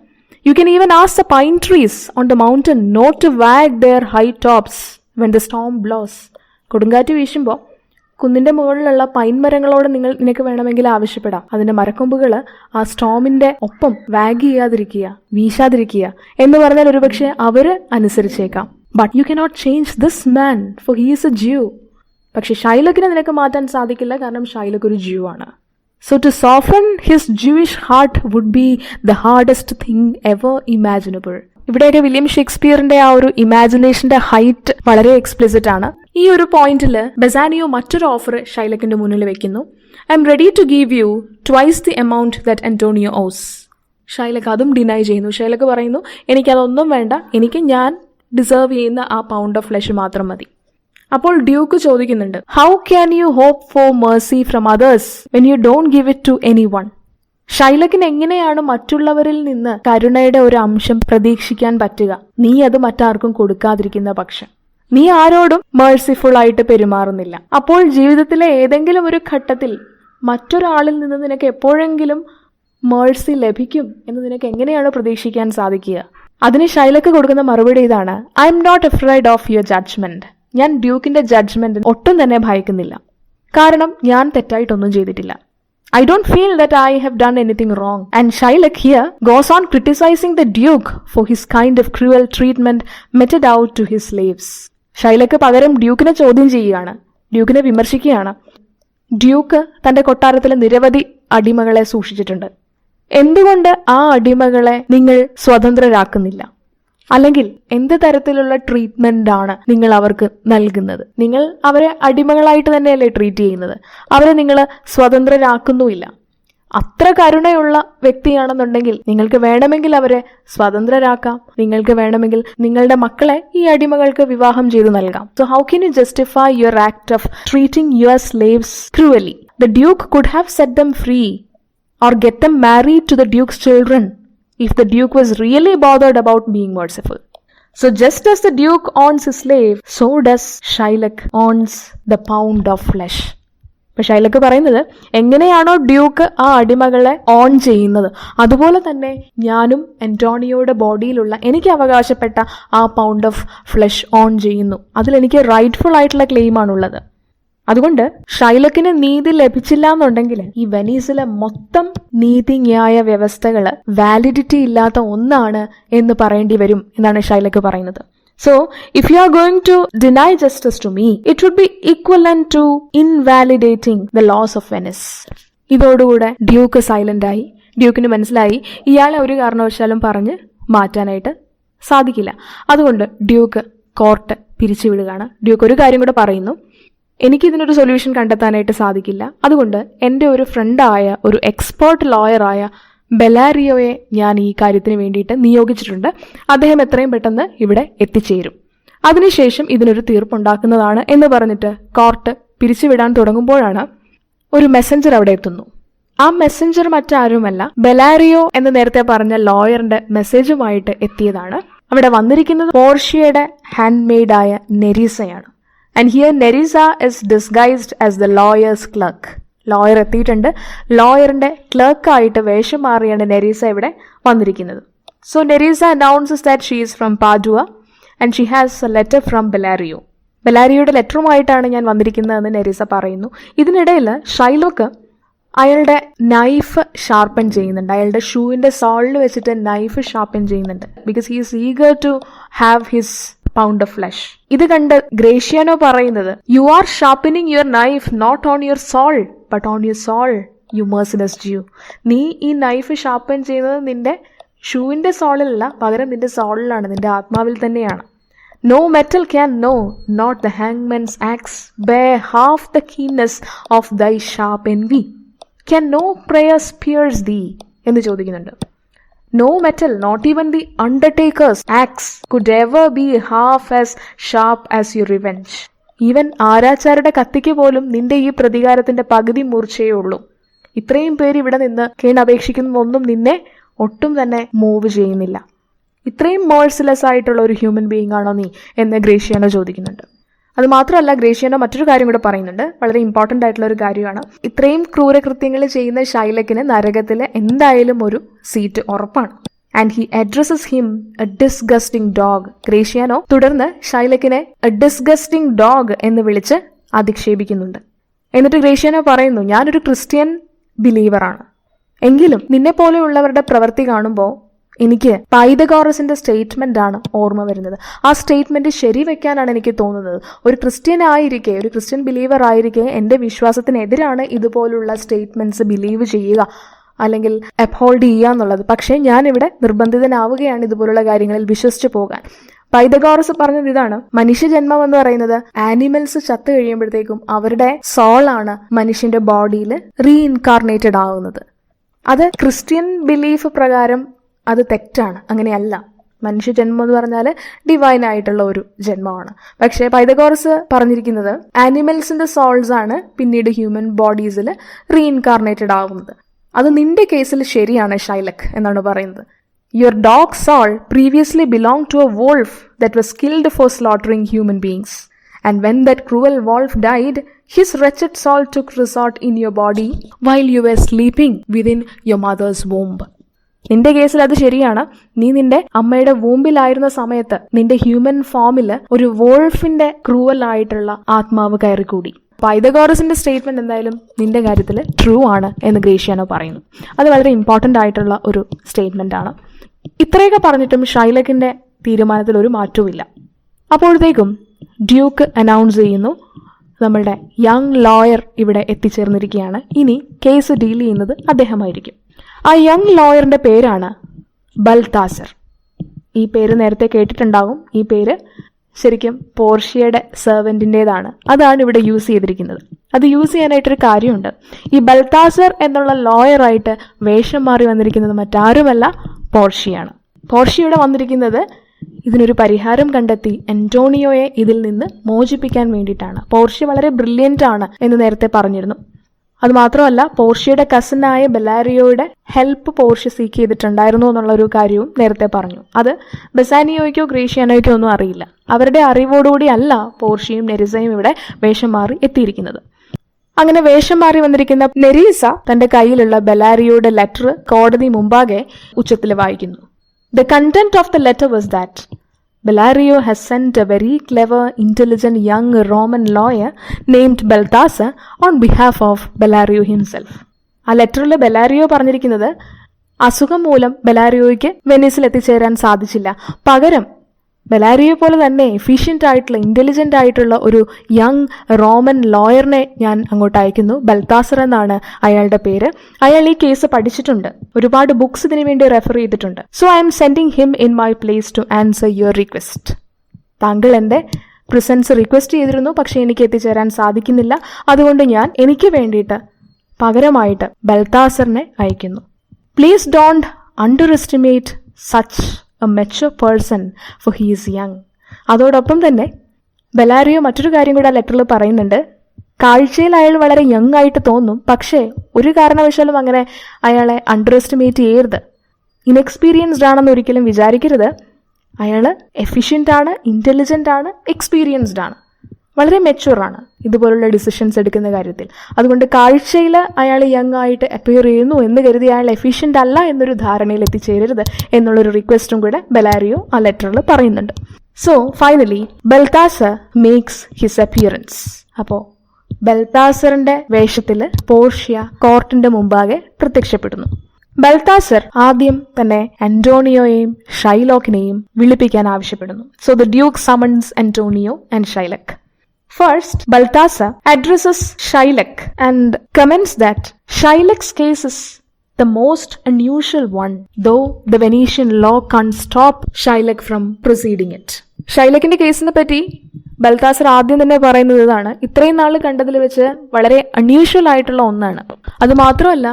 You can even ask the pine trees on the mountain not to wag their high tops when the storm blows. കൊടുങ്കാറ്റ് വീശുമ്പോൾ കുന്നിൻ്റെ മുകളിലുള്ള പൈൻ മരങ്ങളോട് നിനക്ക് വേണമെങ്കിൽ ആവശ്യപ്പെടാം, അതിൻ്റെ മരക്കൊമ്പുകൾ ആ സ്റ്റോമിൻ്റെ ഒപ്പം വാഗ് ചെയ്യാതിരിക്കുക, വീശാതിരിക്കുക എന്ന് പറഞ്ഞാൽ ഒരുപക്ഷെ അവർ അനുസരിച്ചേക്കാം. But you cannot change this man for he is a Jew. പക്ഷെ ഷൈലക്കിനെ നിനക്ക് മാറ്റാൻ സാധിക്കില്ല, കാരണം ഷൈലക്ക് ഒരു ജ്യൂ ആണ്. So to soften his Jewish heart would be the hardest thing ever imaginable. ഇവിടെയൊക്കെ വില്യം ഷേക്സ്പിയറിന്റെ ആ ഒരു ഇമാജിനേഷന്റെ ഹൈറ്റ് വളരെ എക്സ്പ്ലിസിറ്റ് ആണ്. ഈ ഒരു പോയിന്റിൽ ബസാനിയോ മറ്റൊരു ഓഫർ ഷൈലക്കിന്റെ മുന്നിൽ വെക്കുന്നു. I am ready to give you twice the amount that Antonio owes. ഷൈലക്ക് അതും ഡിനൈ ചെയ്യുന്നു. ഷൈലക്ക് പറയുന്നു, എനിക്കതൊന്നും വേണ്ട, എനിക്ക് ഞാൻ ഡിസേർവ് ചെയ്യുന്ന ആ പൗണ്ട് ഓഫ് ഫ്ലെഷ് മാത്രം മതി. അപ്പോൾ ഡ്യൂക്ക് ചോദിക്കുന്നുണ്ട്, how can you hope for mercy from others when you don't give it to anyone. ഷൈലക്കിന് എങ്ങനെയാണ് മറ്റുള്ളവരിൽ നിന്ന് കരുണയുടെ ഒരു അംശം പ്രതീക്ഷിക്കാൻ പറ്റുക, നീ അത് മറ്റാർക്കും കൊടുക്കാതിരിക്കുന്ന പക്ഷം? നീ ആരോടും മേഴ്സിഫുൾ ആയിട്ട് പെരുമാറുന്നില്ല. അപ്പോൾ ജീവിതത്തിലെ ഏതെങ്കിലും ഒരു ഘട്ടത്തിൽ മറ്റൊരാളിൽ നിന്ന് നിനക്ക് എപ്പോഴെങ്കിലും മേഴ്സി ലഭിക്കും എന്ന് നിനക്ക് എങ്ങനെയാണ് പ്രതീക്ഷിക്കാൻ സാധിക്കുക? അതിന് ഷൈലക്ക് കൊടുക്കുന്ന മറുപടി ഇതാണ്, I am not afraid of your judgement. ഞാൻ ഡ്യൂക്കിന്റെ ജഡ്ജ്മെന്റ് ഒട്ടും തന്നെ ഭയക്കുന്നില്ല, കാരണം ഞാൻ തെറ്റായിട്ടൊന്നും ചെയ്തിട്ടില്ല. I don't feel that I have done anything wrong. And Shylock here goes on criticizing the Duke for his kind of cruel treatment meted out to his slaves. Shylock പകരം ഡ്യൂക്കിനെ ചോദ്യം ചെയ്യുകയാണ്, ഡ്യൂക്കിനെ വിമർശിക്കുകയാണ്. ഡ്യൂക്ക് തന്റെ കൊട്ടാരത്തിൽ നിരവധി അടിമകളെ സൂക്ഷിച്ചിട്ടുണ്ട്. എന്തുകൊണ്ട് ആ അടിമകളെ നിങ്ങൾ സ്വതന്ത്രരാക്കുന്നില്ല? അല്ലെങ്കിൽ എന്ത് തരത്തിലുള്ള ട്രീറ്റ്മെന്റ് ആണ് നിങ്ങൾ അവർക്ക് നൽകുന്നത്? നിങ്ങൾ അവരെ അടിമകളായിട്ട് തന്നെയല്ലേ ട്രീറ്റ് ചെയ്യുന്നത്? അവരെ നിങ്ങൾ സ്വതന്ത്രരാക്കുന്നുമില്ല. അത്ര കരുണയുള്ള വ്യക്തിയാണെന്നുണ്ടെങ്കിൽ നിങ്ങൾക്ക് വേണമെങ്കിൽ അവരെ സ്വതന്ത്രരാക്കാം, നിങ്ങൾക്ക് വേണമെങ്കിൽ നിങ്ങളുടെ മക്കളെ ഈ അടിമകൾക്ക് വിവാഹം ചെയ്തു നൽകാം. So how can you justify your act of treating your slaves cruelly? The Duke could have set dum free or get them married to the Duke's children if the Duke was really bothered about being merciful. So just as the Duke owns his slave, so does Shylock owns the pound of flesh. ഇപ്പൊ ഷൈലക്ക് പറയുന്നത്, എങ്ങനെയാണോ ഡ്യൂക്ക് ആ അടിമകളെ ഓൺ ചെയ്യുന്നത്, അതുപോലെ തന്നെ ഞാനും അന്റോണിയോയുടെ ബോഡിയിലുള്ള എനിക്ക് അവകാശപ്പെട്ട ആ പൗണ്ട് ഓഫ് ഫ്ലെഷ് ഓൺ ചെയ്യുന്നു. അതിലെനിക്ക് റൈറ്റ്ഫുൾ ആയിട്ടുള്ള ക്ലെയിമാണുള്ളത്. അതുകൊണ്ട് ഷൈലക്കിന് നീതി ലഭിച്ചില്ല എന്നുണ്ടെങ്കിൽ ഈ വെനീസിലെ മൊത്തം നീതിന്യായ വ്യവസ്ഥകള് വാലിഡിറ്റി ഇല്ലാത്ത ഒന്നാണ് എന്ന് പറയേണ്ടി വരും എന്നാണ് ഷൈലക്ക് പറയുന്നത്. So if you are going to deny justice to me, it would be equivalent to invalidating the laws of Venice. ഇതോടുകൂടെ ഡ്യൂക്ക് സൈലന്റ് ആയി. ഡ്യൂക്കിന് മനസ്സിലായി ഇയാളെ ഒരു കാരണവശാലും പറഞ്ഞ് മാറ്റാനായിട്ട് സാധിക്കില്ല. അതുകൊണ്ട് ഡ്യൂക്ക് കോർട്ട് പിരിച്ചുവിടുകയാണ്. ഡ്യൂക്ക് ഒരു കാര്യം കൂടെ പറയുന്നു, എനിക്കിതിനൊരു സൊല്യൂഷൻ കണ്ടെത്താനായിട്ട് സാധിക്കില്ല, അതുകൊണ്ട് എൻ്റെ ഒരു ഫ്രണ്ടായ ഒരു എക്സ്പേർട്ട് ലോയറായ ബെലാരിയോയെ ഞാൻ ഈ കാര്യത്തിന് വേണ്ടിയിട്ട് നിയോഗിച്ചിട്ടുണ്ട്. അദ്ദേഹം എത്രയും പെട്ടെന്ന് ഇവിടെ എത്തിച്ചേരും. അതിനുശേഷം ഇതിനൊരു തീർപ്പുണ്ടാക്കുന്നതാണ് എന്ന് പറഞ്ഞിട്ട് കോർട്ട് പിരിച്ചുവിടാൻ തുടങ്ങുമ്പോഴാണ് ഒരു മെസ്സഞ്ചർ അവിടെ എത്തുന്നു. ആ മെസ്സഞ്ചർ മറ്റാരുമല്ല, ബെലാരിയോ എന്ന് നേരത്തെ പറഞ്ഞ ലോയറിന്റെ മെസ്സേജുമായിട്ട് എത്തിയതാണ്. അവിടെ വന്നിരിക്കുന്നത് പോർഷ്യയുടെ ഹാൻഡ്മെയ്ഡായ നെരീസയാണ്. And here Nerissa is disguised as the lawyer's clerk. Lawyer എത്തിയിട്ടുണ്ട്. ലോയറിന്റെ ക്ലർക്കായിട്ട് വേഷം മാറിയാണ് നെരീസ ഇവിടെ വന്നിരിക്കുന്നത്. So Nerissa announces that she is from Padua and she has a letter from Bellario. ബെലാരിയോയുടെ ലെറ്ററുമായിട്ടാണ് ഞാൻ വന്നിരിക്കുന്നതെന്ന് നെരീസ പറയുന്നു. ഇതിനിടയിൽ ഷൈലോക്ക് അയാളുടെ നൈഫ് ഷാർപ്പൻ ചെയ്യുന്നുണ്ട്. അയാളുടെ ഷൂവിന്റെ സോളിൽ വെച്ചിട്ട് നൈഫ് ഷാർപ്പൻ ചെയ്യുന്നുണ്ട്. Because he is eager to have his pound of flesh. ഇത് കണ്ട് ഗ്രേഷ്യാനോ പറയുന്നത്, you are sharpening your knife not on your sole. but on your soul, you merciless Jew. നീ ഈ നൈഫ് ഷാർപ്പൻ ചെയ്യുന്നത് നിന്റെ ഷൂവിൻ്റെ സോളിലല്ല, പകരം നിന്റെ സോളിലാണ്, നിന്റെ ആത്മാവിൽ തന്നെയാണ്. No metal can, no, not the hangman's axe, bear half the keenness of thy sharp envy. Can no prayer pierce thee? എന്ന് ചോദിക്കുന്നുണ്ട്. No metal, not even the undertaker's axe, could ever be half as sharp as your revenge. Even ആരാച്ചാരുടെ കത്തിക്ക് പോലും നിന്റെ ഈ പ്രതികാരത്തിന്റെ പകുതി മൂർച്ചയേ ഉള്ളൂ. ഇത്രയും പേര് ഇവിടെ നിന്ന് കേണപേക്ഷിക്കുന്നതൊന്നും നിന്നെ ഒട്ടും തന്നെ മൂവ് ചെയ്യുന്നില്ല. ഇത്രയും മേഴ്സിലെസ് ആയിട്ടുള്ള ഒരു ഹ്യൂമൻ ബീയിങ് ആണോ നീ എന്ന് ഗ്രേഷ്യാനോ ചോദിക്കുന്നുണ്ട്. അത് മാത്രമല്ല, ഗ്രേഷ്യാനോ മറ്റൊരു കാര്യം കൂടെ പറയുന്നുണ്ട്, വളരെ ഇമ്പോർട്ടൻ്റ് ആയിട്ടുള്ള ഒരു കാര്യമാണ്. ഇത്രയും ക്രൂരകൃത്യങ്ങൾ ചെയ്യുന്ന ഷൈലക്കിന് നരകത്തിൽ എന്തായാലും ഒരു സീറ്റ് ഉറപ്പാണ്. And he addresses him a disgusting dog. ഗ്രേഷ്യാനോ തുടർന്ന് ഷൈലക്കിനെ എ ഡിസ്ഗസ്റ്റിംഗ് ഡോഗ് എന്ന് വിളിച്ച് അധിക്ഷേപിക്കുന്നുണ്ട്. എന്നിട്ട് ഗ്രേഷ്യാനോ പറയുന്നു, ഞാനൊരു ക്രിസ്ത്യൻ ബിലീവറാണ്, എങ്കിലും നിന്നെ പോലെയുള്ളവരുടെ പ്രവൃത്തി കാണുമ്പോൾ എനിക്ക് പൈതഗോറസിന്റെ സ്റ്റേറ്റ്മെന്റ് ആണ് ഓർമ്മ വരുന്നത്. ആ സ്റ്റേറ്റ്മെന്റ് ശരിവെക്കാനാണ് എനിക്ക് തോന്നുന്നത്. ഒരു ക്രിസ്ത്യൻ ആയിരിക്കെ, ഒരു ക്രിസ്ത്യൻ ബിലീവർ ആയിരിക്കെ എൻ്റെ വിശ്വാസത്തിനെതിരാണ് ഇതുപോലുള്ള സ്റ്റേറ്റ്മെന്റ്സ് ബിലീവ് ചെയ്യുക അല്ലെങ്കിൽ അപ്ഹോൾഡ് ചെയ്യുക എന്നുള്ളത്. പക്ഷേ ഞാനിവിടെ നിർബന്ധിതനാവുകയാണ് ഇതുപോലുള്ള കാര്യങ്ങളിൽ വിശ്വസിച്ച് പോകാൻ. പൈതഗോറസ് പറഞ്ഞത് ഇതാണ്, മനുഷ്യജന്മം എന്ന് പറയുന്നത് ആനിമൽസ് ചത്തു കഴിയുമ്പോഴത്തേക്കും അവരുടെ സോളാണ് മനുഷ്യന്റെ ബോഡിയിൽ റീഇൻകാർണേറ്റഡ് ആവുന്നത്. അത് ക്രിസ്ത്യൻ ബിലീഫ് പ്രകാരം അത് തെറ്റാണ്, അങ്ങനെയല്ല. മനുഷ്യജന്മം എന്ന് പറഞ്ഞാൽ ഡിവൈൻ ആയിട്ടുള്ള ഒരു ജന്മമാണ്. പക്ഷേ പൈതഗോറസ് പറഞ്ഞിരിക്കുന്നത് ആനിമൽസിന്റെ സോൾസ് ആണ് പിന്നീട് ഹ്യൂമൻ ബോഡീസിൽ റീഇൻകാർണേറ്റഡ് ആവുന്നത്. അത് നിന്റെ കേസിൽ ശരിയാണ് ഷൈലക് എന്നാണ് പറയുന്നത്. Your dog Saul previously belonged to a wolf that was killed for slaughtering human beings. And when that cruel wolf died, his wretched soul took resort in your body while you were sleeping within your mother's womb. നിന്റെ കേസിൽ അത് ശരിയാണ്. നീ നിന്റെ അമ്മയുടെ വൂമ്പിലായിരുന്ന സമയത്ത് നിന്റെ ഹ്യൂമൻ ഫോമിൽ ഒരു വോൾഫിന്റെ ക്രൂവൽ ആയിട്ടുള്ള ആത്മാവ് കയറിക്കൂടി. പൈതഗോറസിന്റെ സ്റ്റേറ്റ്മെന്റ് എന്തായാലും നിന്റെ കാര്യത്തിൽ ട്രൂ ആണ് എന്ന് ഗ്രേഷ്യാനോ പറയുന്നു. അത് വളരെ ഇമ്പോർട്ടൻ്റ് ആയിട്ടുള്ള ഒരു സ്റ്റേറ്റ്മെന്റ് ആണ്. ഇത്രയൊക്കെ പറഞ്ഞിട്ടും ഷൈലക്കിന്റെ തീരുമാനത്തിൽ ഒരു മാറ്റവുമില്ല. അപ്പോഴത്തേക്കും ഡ്യൂക്ക് അനൗൺസ് ചെയ്യുന്നു, നമ്മളുടെ യങ് ലോയർ ഇവിടെ എത്തിച്ചേർന്നിരിക്കുകയാണ്, ഇനി കേസ് ഡീൽ ചെയ്യുന്നത് അദ്ദേഹമായിരിക്കും. ആ യങ് ലോയറിന്റെ പേരാണ് ബൽതാസർ. ഈ പേര് നേരത്തെ കേട്ടിട്ടുണ്ടാകും. ഈ പേര് ശരിക്കും പോർഷ്യയുടെ സെർവൻറ്റിൻ്റെതാണ്. അതാണ് ഇവിടെ യൂസ് ചെയ്തിരിക്കുന്നത്. അത് യൂസ് ചെയ്യാനായിട്ടൊരു കാര്യമുണ്ട്. ഈ ബൽതാസർ എന്നുള്ള ലോയറായിട്ട് വേഷം മാറി വന്നിരിക്കുന്നത് മറ്റാരുമല്ല, പോർഷ്യയാണ്. പോർഷ്യയുടെ വന്നിരിക്കുന്നത് ഇതിനൊരു പരിഹാരം കണ്ടെത്തി അന്റോണിയോയെ ഇതിൽ നിന്ന് മോചിപ്പിക്കാൻ വേണ്ടിയിട്ടാണ്. പോർഷ്യ വളരെ ബ്രില്യൻ്റ് ആണ് എന്ന് നേരത്തെ പറഞ്ഞിരുന്നു. അതുമാത്രമല്ല, പോർഷ്യയുടെ കസിനായ ബെലാരിയോയുടെ ഹെൽപ്പ് പോർഷ്യ സീക്ക് ചെയ്തിട്ടുണ്ടായിരുന്നു എന്നുള്ളൊരു കാര്യവും നേരത്തെ പറഞ്ഞു. അത് ബെസാനിയോയ്ക്കോ ഗ്രേഷ്യാനോയ്ക്കോ ഒന്നും അറിയില്ല. അവരുടെ അറിവോടുകൂടി അല്ല പോർഷ്യയും നെരിസയും ഇവിടെ വേഷം മാറി എത്തിയിരിക്കുന്നത്. അങ്ങനെ വേഷം മാറി വന്നിരിക്കുന്ന നെരീസ തന്റെ കയ്യിലുള്ള ബെലാരിയോയുടെ ലെറ്റർ കോടതി മുമ്പാകെ ഉച്ചത്തിൽ വായിക്കുന്നു. The content of the letter was that Bellario has sent a very clever, intelligent young Roman lawyer named Balthasar on behalf of Bellario himself. ആ ലെറ്ററിൽ ബെലാരിയോ പറഞ്ഞിരിക്കുന്നത് അസുഖം മൂലം ബെലാരിയോയ്ക്ക് വെനീസിൽ എത്തിച്ചേരാൻ സാധിച്ചില്ല, പകരം ബെലാരിയോ പോലെ തന്നെ എഫിഷ്യൻ്റ് ആയിട്ടുള്ള ഇൻ്റലിജൻ്റ് ആയിട്ടുള്ള ഒരു യങ് റോമൻ ലോയറിനെ ഞാൻ അങ്ങോട്ട് അയക്കുന്നു. ബൽത്താസർ എന്നാണ് അയാളുടെ പേര്. അയാൾ ഈ കേസ് പഠിച്ചിട്ടുണ്ട്, ഒരുപാട് ബുക്സ് ഇതിനു വേണ്ടി റെഫർ ചെയ്തിട്ടുണ്ട്. So I am sending him in my place to answer your request. താങ്കൾ എൻ്റെ പ്രസൻസ് റിക്വസ്റ്റ് ചെയ്തിരുന്നു, പക്ഷേ എനിക്ക് എത്തിച്ചേരാൻ സാധിക്കുന്നില്ല. അതുകൊണ്ട് ഞാൻ എനിക്ക് വേണ്ടിയിട്ട് പകരമായിട്ട് ബൽത്താസറിനെ അയക്കുന്നു. Please don't under estimate such A mature person for he is young. അതോടൊപ്പം തന്നെ ബെലാരിയോ മറ്റൊരു കാര്യം കൂടെ ആ ലെറ്ററിൽ പറയുന്നുണ്ട്. കാഴ്ചയിൽ അയാൾ വളരെ യങ് ആയിട്ട് തോന്നും, പക്ഷേ ഒരു കാരണവശാലും അങ്ങനെ അയാളെ അണ്ടർ എസ്റ്റിമേറ്റ് ചെയ്യരുത്. ഇൻഎക്സ്പീരിയൻസ്ഡ് ആണെന്ന് ഒരിക്കലും വിചാരിക്കരുത്. അയാൾ എഫിഷ്യൻ്റ് ആണ്, ഇൻ്റലിജൻ്റ് ആണ്, എക്സ്പീരിയൻസ്ഡ് ആണ്, വളരെ മെച്യൂർ ആണ് ഇതുപോലുള്ള ഡിസിഷൻസ് എടുക്കുന്ന കാര്യത്തിൽ. അതുകൊണ്ട് കാഴ്ചയിൽ അയാൾ യങ് ആയിട്ട് അപ്പിയർ ചെയ്യുന്നു എന്ന് കരുതി അയാൾ എഫിഷ്യൻ്റ് അല്ല എന്നൊരു ധാരണയിൽ എത്തിച്ചേരരുത് എന്നുള്ളൊരു റിക്വസ്റ്റും കൂടെ ബെലാരിയോ ആ ലെറ്ററിൽ പറയുന്നുണ്ട്. So finally Balthazar makes his appearance. അപ്പോൾ ബൽത്താസറിന്റെ വേഷത്തിൽ പോർഷ്യ കോർട്ടിന്റെ മുമ്പാകെ പ്രത്യക്ഷപ്പെടുന്നു. ബൽത്താസർ ആദ്യം തന്നെ അന്റോണിയോയെയും ഷൈലോക്കിനെയും വിളിപ്പിക്കാൻ ആവശ്യപ്പെടുന്നു. So the duke summons Antonio and Shylock. First, Balthasar addresses Shylock and comments that Shylock's case is the most unusual one, though the Venetian law can't stop Shylock from proceeding it. ഷൈലക്കിന്റെ കേസിനെ പറ്റി ബൽത്താസർ ആദ്യം തന്നെ പറയുന്നത് ഇതാണ്: ഇത്രയും നാൾ കണ്ടതിൽ വെച്ച് വളരെ അൺയൂഷ്വൽ ആയിട്ടുള്ള ഒന്നാണ്. അത് മാത്രമല്ല,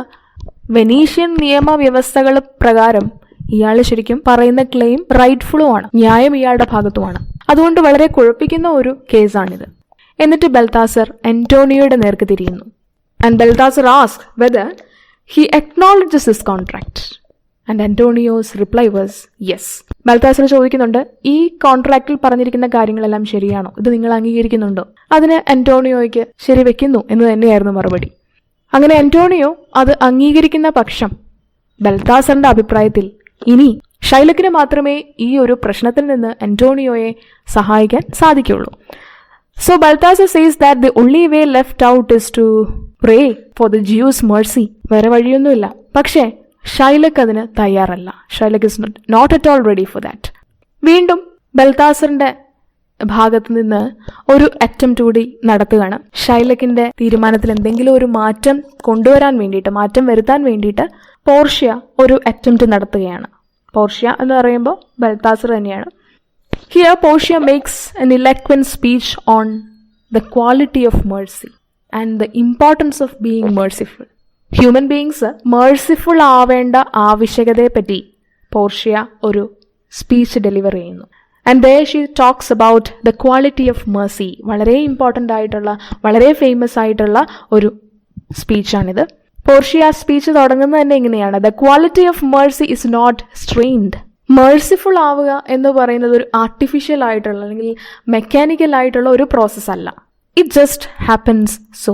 വെനീഷ്യൻ നിയമവ്യവസ്ഥകൾ പ്രകാരം ഇയാൾ ശരിക്കും പറയുന്ന ക്ലെയിം റൈറ്റ്ഫുള്ളും ആണ്, ന്യായം ഇയാളുടെ ഭാഗത്തുമാണ്. അതുകൊണ്ട് വളരെ കുഴപ്പിക്കുന്ന ഒരു കേസാണിത്. എന്നിട്ട് ബൽത്താസർ അന്റോണിയോയുടെ നേർക്ക് തിരിയുന്നു. And Balthazar ask whether he acknowledges this contract. And Antonio's reply was yes. Balthazar ചോദിക്കുന്നുണ്ട്, ഈ കോൺട്രാക്റ്റിൽ പറഞ്ഞിരിക്കുന്ന കാര്യങ്ങളെല്ലാം ശരിയാണോ, ഇത് നിങ്ങൾ അംഗീകരിക്കുന്നുണ്ടോ? അതിന് അന്റോണിയോയ്ക്ക് ശരിവെക്കുന്നു എന്ന് തന്നെയായിരുന്നു മറുപടി. അങ്ങനെ അന്റോണിയോ അത് അംഗീകരിക്കുന്ന പക്ഷം ബൽത്താസറിന്റെ അഭിപ്രായത്തിൽ ഇനി ഷൈലക്കിന് മാത്രമേ ഈ ഒരു പ്രശ്നത്തിൽ നിന്ന് അന്റോണിയോയെ സഹായിക്കാൻ സാധിക്കുള്ളൂ. So Balthasar says that the only way left out is to pray for the Jews' mercy. വേറെ വഴിയൊന്നുമില്ല. പക്ഷേ ഷൈലക്ക് അതിന് തയ്യാറല്ല. Shylock is not at all ready for that. വീണ്ടും ബൽത്താസറിന്റെ ഭാഗത്ത് നിന്ന് ഒരു അറ്റംപ്റ്റ് കൂടി നടത്തുകയാണ്. ഷൈലക്കിന്റെ തീരുമാനത്തിൽ എന്തെങ്കിലും ഒരു മാറ്റം കൊണ്ടുവരാൻ വേണ്ടിയിട്ട്, മാറ്റം വരുത്താൻ വേണ്ടിയിട്ട് പോർഷ്യ ഒരു അറ്റംപ്റ്റ് നടത്തുകയാണ്. പോർഷ്യ എന്ന് പറയുമ്പോൾ ബൽത്താസർ തന്നെയാണ്. Here Portia makes an eloquent speech on the quality of mercy and the importance of being merciful. Human beings merciful ആവേണ്ട ആവശ്യകതയെപ്പറ്റി പോർഷ്യ ഒരു സ്പീച്ച് ഡെലിവർ ചെയ്യുന്നു. And there she talks about the quality of mercy. വളരെ ഇമ്പോർട്ടൻ്റ് ആയിട്ടുള്ള, വളരെ ഫേമസ് ആയിട്ടുള്ള ഒരു സ്പീച്ചാണിത്. പോർഷ്യ സ്പീച്ച് തുടങ്ങുന്നത് തന്നെ ഇങ്ങനെയാണ്: The quality of mercy is not strained. Merciful ആവുക എന്ന് പറയുന്നത് ഒരു ആർട്ടിഫിഷ്യൽ ആയിട്ടുള്ള അല്ലെങ്കിൽ മെക്കാനിക്കൽ ആയിട്ടുള്ള ഒരു പ്രോസസ് അല്ല. It just happens so.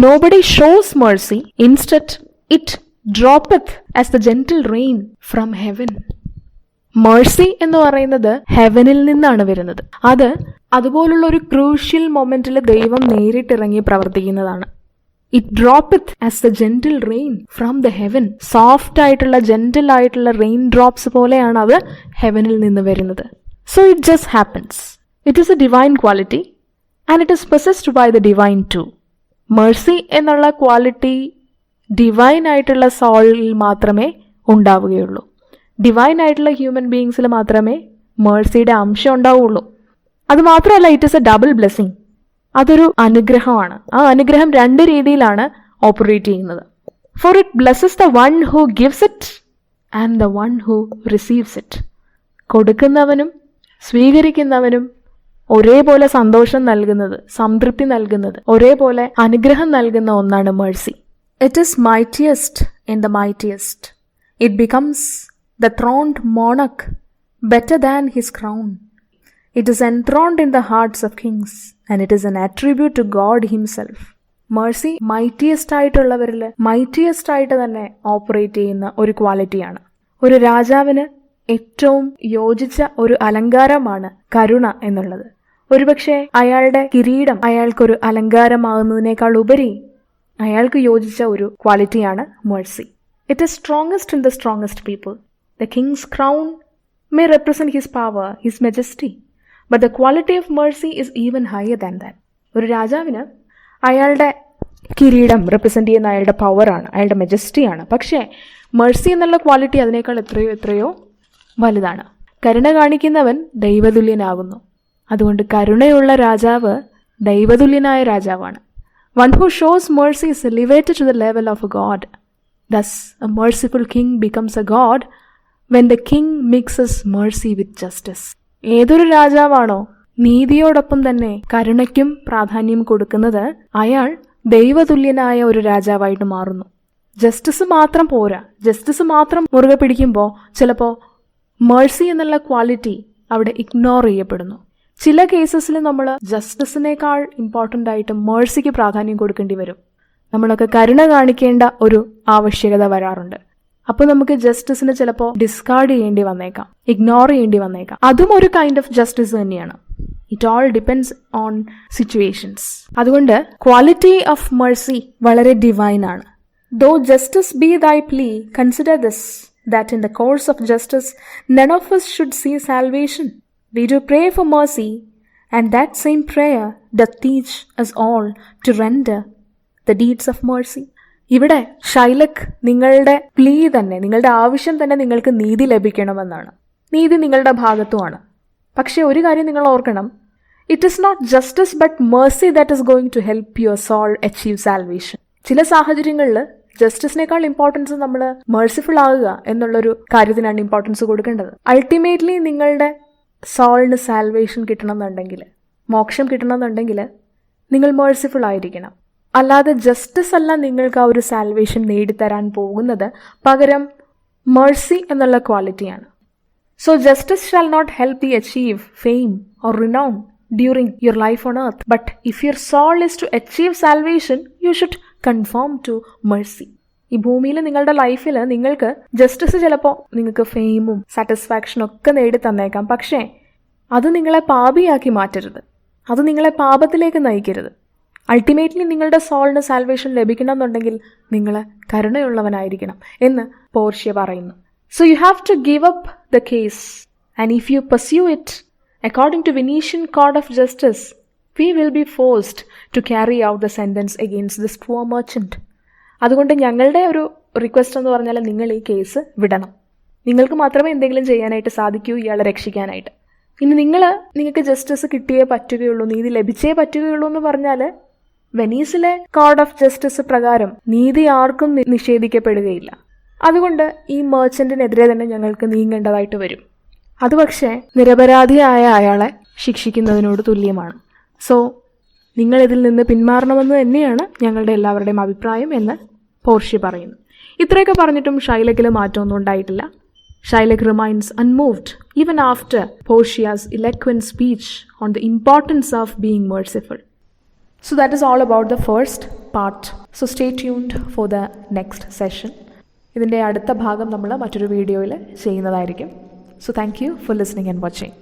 Nobody shows mercy, instead it droppeth as the gentle rain from heaven. Mercy എന്ന് പറയുന്നത് ഹെവനിൽ നിന്നാണ് വരുന്നത്. അത് അതുപോലുള്ള ഒരു ക്രൂഷ്യൽ മൊമെന്റിൽ ദൈവം നേരിട്ടിറങ്ങി പ്രവർത്തിക്കുന്നതാണ്. It droppeth as the gentle rain from the heaven. Soft ആയിട്ടുള്ള ജെന്റിൽ ആയിട്ടുള്ള റെയിൻ ഡ്രോപ്സ് പോലെയാണ് അത് ഹെവനിൽ നിന്ന് വരുന്നത്. So it just happens. It is a divine quality and it is possessed by the divine too. Mercy എന്നുള്ള ക്വാളിറ്റി ഡിവൈൻ ആയിട്ടുള്ള സോളിൽ മാത്രമേ ഉണ്ടാവുകയുള്ളൂ. ഡിവൈൻ ആയിട്ടുള്ള ഹ്യൂമൻ ബീയിങ്സിൽ മാത്രമേ മേഴ്സിയുടെ അംശം ഉണ്ടാവുകയുള്ളൂ. അത് മാത്രമല്ല, it is a double blessing. അതൊരു അനുഗ്രഹമാണ്. ആ അനുഗ്രഹം രണ്ട് രീതിയിലാണ് ഓപ്പറേറ്റ് ചെയ്യുന്നത്. For it blesses the one who gives it and the one who receives it. കൊടുക്കുന്നവനും സ്വീകരിക്കുന്നവനും ഒരേപോലെ സന്തോഷം നൽകുന്നത്, സംതൃപ്തി നൽകുന്നത്, ഒരേപോലെ അനുഗ്രഹം നൽകുന്ന ഒന്നാണ് mercy. It is mightiest in the mightiest. It becomes the throned മോണക് better than his crown. It is enthroned in the hearts of kings and it is an attribute to God himself. Mercy mightiest ആയിട്ടുള്ളവരിൽ മൈറ്റിയസ്റ്റ് ആയിട്ട് തന്നെ ഓപ്പറേറ്റ് ചെയ്യുന്ന ഒരു ക്വാളിറ്റിയാണ്. ഒരു രാജാവിന് ഏറ്റവും യോജിച്ച ഒരു അലങ്കാരമാണ് കരുണ എന്നുള്ളത്. ഒരുപക്ഷെ അയാളുടെ കിരീടം അയാൾക്കൊരു അലങ്കാരമാകുന്നതിനേക്കാൾ ഉപരി അയാൾക്ക് യോജിച്ച ഒരു ക്വാളിറ്റിയാണ് mercy. It is strongest in the strongest people. The king's crown may represent his power, his majesty. But the quality of mercy is even higher than that. ഒരു രാജാവിന് അയാളുടെ കിരീടം റെപ്രസെൻ്റ് ചെയ്യുന്ന അയാളുടെ പവറാണ്, അയാളുടെ മെജസ്റ്റിയാണ്. പക്ഷേ mercy എന്നുള്ള ക്വാളിറ്റി അതിനേക്കാൾ എത്രയോ വലുതാണ്. കരുണ കാണിക്കുന്നവൻ ദൈവതുല്യനാകുന്നു. അതുകൊണ്ട് കരുണയുള്ള രാജാവ് ദൈവതുല്യനായ രാജാവാണ്. One who shows mercy is elevated to the level of a god. Thus, a merciful king becomes a god when the king mixes mercy with justice. ഏതൊരു രാജാവാണോ നീതിയോടൊപ്പം തന്നെ കരുണയ്ക്കും പ്രാധാന്യം കൊടുക്കുന്നത്, അയാൾ ദൈവതുല്യനായ ഒരു രാജാവായിട്ട് മാറുന്നു. ജസ്റ്റിസ് മാത്രം പോരാ. ജസ്റ്റിസ് മാത്രം മുറുകെ പിടിക്കുമ്പോൾ ചിലപ്പോൾ മേഴ്സി എന്നുള്ള ക്വാളിറ്റി അവിടെ ഇഗ്നോർ ചെയ്യപ്പെടുന്നു. ചില കേസസിൽ നമ്മൾ ജസ്റ്റിസിനേക്കാൾ ഇമ്പോർട്ടൻ്റ് ആയിട്ട് മേഴ്സിക്ക് പ്രാധാന്യം കൊടുക്കേണ്ടി വരും. നമ്മളൊക്കെ കരുണ കാണിക്കേണ്ട ഒരു ആവശ്യകത വരാറുണ്ട്. അപ്പോൾ നമുക്ക് ജസ്റ്റിസിന് ചിലപ്പോൾ ഡിസ്കാർഡ് ചെയ്യേണ്ടി വന്നേക്കാം, ഇഗ്നോർ ചെയ്യേണ്ടി വന്നേക്കാം. അതും ഒരു കൈൻഡ് ഓഫ് ജസ്റ്റിസ് തന്നെയാണ്. It all depends on situations. അതുകൊണ്ട് ക്വാളിറ്റി ഓഫ് mercy വളരെ ഡിവൈൻ ആണ്. Though justice be thy plea, consider this, that in the course of justice none of us should see salvation. We do pray for mercy And that same prayer doth teach us all to render the deeds of mercy. ഇവിടെ ഷൈലക് നിങ്ങളുടെ പ്ലീ തന്നെ, നിങ്ങളുടെ ആവശ്യം തന്നെ നിങ്ങൾക്ക് നീതി ലഭിക്കണമെന്നാണ്. നീതി നിങ്ങളുടെ ഭാഗത്തുമാണ്. പക്ഷെ ഒരു കാര്യം നിങ്ങൾ ഓർക്കണം, it is not justice but mercy that is going to help your soul achieve salvation. ചില സാഹചര്യങ്ങളിൽ ജസ്റ്റിസിനേക്കാൾ ഇമ്പോർട്ടൻസ് നമ്മൾ മേഴ്സിഫുൾ ആകുക എന്നുള്ളൊരു കാര്യത്തിനാണ് ഇമ്പോർട്ടൻസ് കൊടുക്കേണ്ടത്. അൾട്ടിമേറ്റ്ലി നിങ്ങളുടെ സോളിന് സാൽവേഷൻ കിട്ടണമെന്നുണ്ടെങ്കിൽ, മോക്ഷം കിട്ടണമെന്നുണ്ടെങ്കിൽ നിങ്ങൾ മേഴ്സിഫുൾ ആയിരിക്കണം. അല്ലാതെ ജസ്റ്റിസ് അല്ല നിങ്ങൾക്ക് ആ ഒരു സാൽവേഷൻ നേടിത്തരാൻ പോകുന്നത്, പകരം മേഴ്സി എന്നുള്ള ക്വാളിറ്റിയാണ്. So justice shall not help you achieve fame or renown during your life on earth, but if your soul is to achieve salvation you should confirm to mercy. ഈ ഭൂമിയിൽ നിങ്ങളുടെ ലൈഫിൽ നിങ്ങൾക്ക് ജസ്റ്റിസ് ചിലപ്പോൾ നിങ്ങൾക്ക് ഫെയിമും സാറ്റിസ്ഫാക്ഷനും ഒക്കെ നേടി തന്നേക്കാം. പക്ഷേ അത് നിങ്ങളെ പാപിയാക്കി മാറ്റരുത്, അത് നിങ്ങളെ പാപത്തിലേക്ക് നയിക്കരുത്. അൾട്ടിമേറ്റ്ലി നിങ്ങളുടെ സോളിന് സാൽവേഷൻ ലഭിക്കണമെന്നുണ്ടെങ്കിൽ നിങ്ങൾ കരുണയുള്ളവനായിരിക്കണം എന്ന് പോർഷ്യ പറയുന്നു. So you have to give up the case and if you pursue it according to Venetian code of justice we will be forced to carry out the sentence against this poor merchant. അതുകൊണ്ട് ഞങ്ങളുടെ ഒരു റിക്വസ്റ്റ് എന്ന് പറഞ്ഞാൽ നിങ്ങൾ ഈ കേസ് വിടണം. നിങ്ങൾക്ക് മാത്രമേ എന്തെങ്കിലും ചെയ്യാനായിട്ട് സാധിക്കൂ ഇയാളെ രക്ഷിക്കാനായിട്ട്. ഇനി നിങ്ങൾക്ക് ജസ്റ്റിസ് കിട്ടിയേ പറ്റുകയുള്ളൂ, നീതി ലഭിച്ചേ പറ്റുകയുള്ളൂ എന്ന് പറഞ്ഞാൽ വെനീസിലെ കോഡ് ഓഫ് ജസ്റ്റിസ് പ്രകാരം നീതി ആർക്കും നിഷേധിക്കപ്പെടുകയില്ല. അതുകൊണ്ട് ഈ മെർച്ചന്റിനെതിരെ തന്നെ ഞങ്ങൾക്ക് നീങ്ങേണ്ടതായിട്ട് വരും. അത് പക്ഷേ നിരപരാധിയായ അയാളെ ശിക്ഷിക്കുന്നതിനോട് തുല്യമാണ്. സോ നിങ്ങളിതിൽ നിന്ന് പിന്മാറണമെന്ന് തന്നെയാണ് ഞങ്ങളുടെ എല്ലാവരുടെയും അഭിപ്രായം എന്ന് പോർഷ്യ പറയുന്നു. ഇത്രയൊക്കെ പറഞ്ഞിട്ടും ഷൈലക്കിൽ മാറ്റമൊന്നും ഉണ്ടായിട്ടില്ല. Shylock remains unmoved even after Portia's eloquent speech on the importance of being merciful. So that is all about the first part. So stay tuned for the next session. ഇതിൻ്റെ അടുത്ത ഭാഗം നമ്മൾ മറ്റൊരു വീഡിയോയിൽ ചെയ്യുന്നതായിരിക്കും. So thank you for listening and watching.